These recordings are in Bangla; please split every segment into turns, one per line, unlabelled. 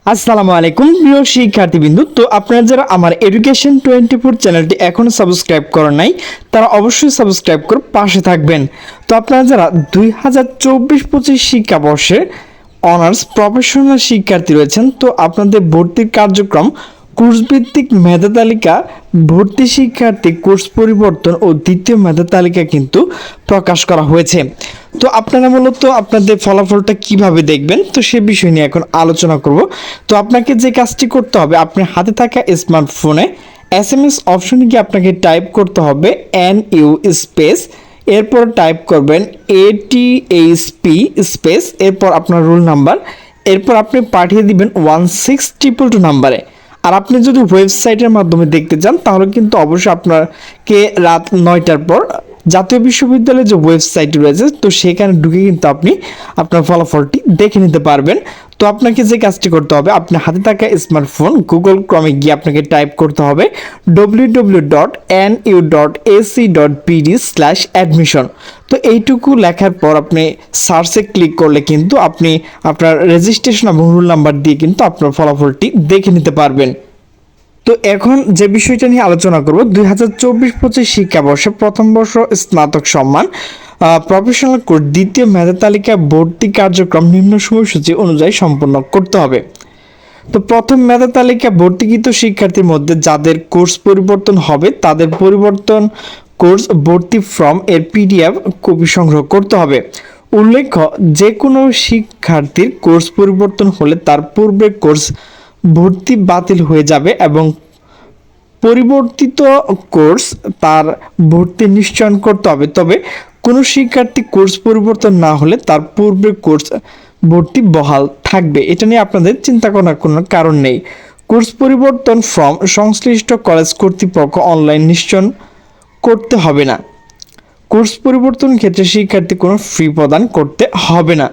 আসসালামু আলাইকুম প্রিয় শিক্ষার্থীবৃন্দু। তো আপনারা যারা আমার এডুকেশন 24 চ্যানেলটি এখনো সাবস্ক্রাইব করেন নাই তারা অবশ্যই সাবস্ক্রাইব করে পাশে থাকবেন। তো আপনারা যারা 2024-25 শিক্ষাবর্ষে অনার্স প্রফেশনাল শিক্ষার্থী রয়েছেন, তো আপনাদের ভর্তির কার্যক্রম কোর্স ভিত্তিক মেধা তালিকা, ভর্তি শিক্ষার্থী কোর্স পরিবর্তন ও দ্বিতীয় মেধা তালিকা কিন্তু প্রকাশ করা হয়েছে। তো আপনারা মূলত আপনাদের ফলাফলটা কিভাবে দেখবেন, তো সে বিষয় নিয়ে এখন আলোচনা করব। তো আপনাকে যে কাজটি করতে হবে, আপনার হাতে থাকা স্মার্টফোনে SMS অপশনে গিয়ে আপনাকে টাইপ করতে হবে NU স্পেস, এরপর টাইপ করবেন ATHP স্পেস, এরপর আপনার রোল নাম্বার, এরপর আপনি পাঠিয়ে দিবেন 16222 নাম্বারে। আর আপনি যদি ওয়েবসাইটের মাধ্যমে দেখতে চান তাহলে কিন্তু অবশ্যই আপনাকে রাত 9টার পর জাতীয় বিশ্ববিদ্যালয়ের যে ওয়েবসাইট রয়েছে, তো সেখানে ঢুকে কিন্তু আপনি আপনার ফলাফলটি দেখে নিতে পারবেন। তো আপনাকে যে কাজটি করতে হবে, আপনার হাতে থাকা স্মার্টফোন গুগল ক্রমে গিয়ে আপনাকে টাইপ করতে হবে www.nu.ac.pd/admission। তো এইটুকু লেখার পর আপনি সার্চে ক্লিক করলে কিন্তু আপনি আপনার রেজিস্ট্রেশন এবং রোল নাম্বার দিয়ে কিন্তু আপনার ফলাফলটি দেখে নিতে পারবেন। তো এখন যে বিষয়টা নিয়ে আলোচনা করব, 2024-25 শিক্ষাবর্ষে প্রথম বর্ষ স্নাতক সম্মান প্রফেশনাল কোর্স দ্বিতীয় মেধা তালিকা ভর্তি কার্যক্রম নিম্ন সময়সূচি অনুযায়ী সম্পন্ন করতে হবে। তো প্রথম মেধা তালিকা ভর্তিকৃত শিক্ষার্থীর মধ্যে যাদের কোর্স পরিবর্তন হবে তাদের পরিবর্তন কোর্স ভর্তি ফর্ম এর PDF কপি সংগ্রহ করতে হবে। উল্লেখ্য, যে কোনো শিক্ষার্থীর কোর্স পরিবর্তন হলে তার পূর্বে কোর্স ভর্তি বাতিল হয়ে যাবে এবং পরিবর্তিত কোর্স তার ভর্তি নিশ্চয়ন করতে হবে। তবে কোনো শিক্ষার্থী কোর্স পরিবর্তন না হলে তার পূর্বে কোর্স ভর্তি বহাল থাকবে। এটা নিয়ে আপনাদের চিন্তা করার কোনো কারণ নেই। কোর্স পরিবর্তন ফর্ম সংশ্লিষ্ট কলেজ কর্তৃপক্ষ অনলাইন নিশ্চয়ন করতে হবে না। কোর্স পরিবর্তন ক্ষেত্রে শিক্ষার্থী কোনো ফি প্রদান করতে হবে না।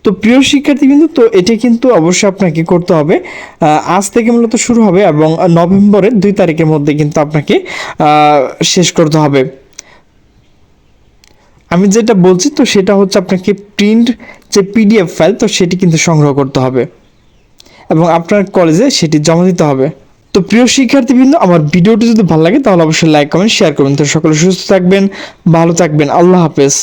তো প্রিয় শিক্ষার্থীবৃন্দ, তো এটা কিন্তু অবশ্যই আপনাকে করতে হবে। আজ থেকে মূলত শুরু হবে এবং নভেম্বরের 2 তারিখের মধ্যে কিন্তু আপনাকে শেষ করতে হবে। আমি যেটা বলছি তো সেটা হচ্ছে আপনাকে প্রিন্ট যে PDF ফাইল, তো সেটি কিন্তু সংগ্রহ করতে হবে এবং আপনার কলেজে সেটি জমা দিতে হবে। তো প্রিয় শিক্ষার্থীবৃন্দ, আমার ভিডিওটি যদি ভালো লাগে তাহলে অবশ্যই লাইক কমেন্ট শেয়ার করবেন। তো সকলে সুস্থ থাকবেন, ভালো থাকবেন, আল্লাহ হাফেজ।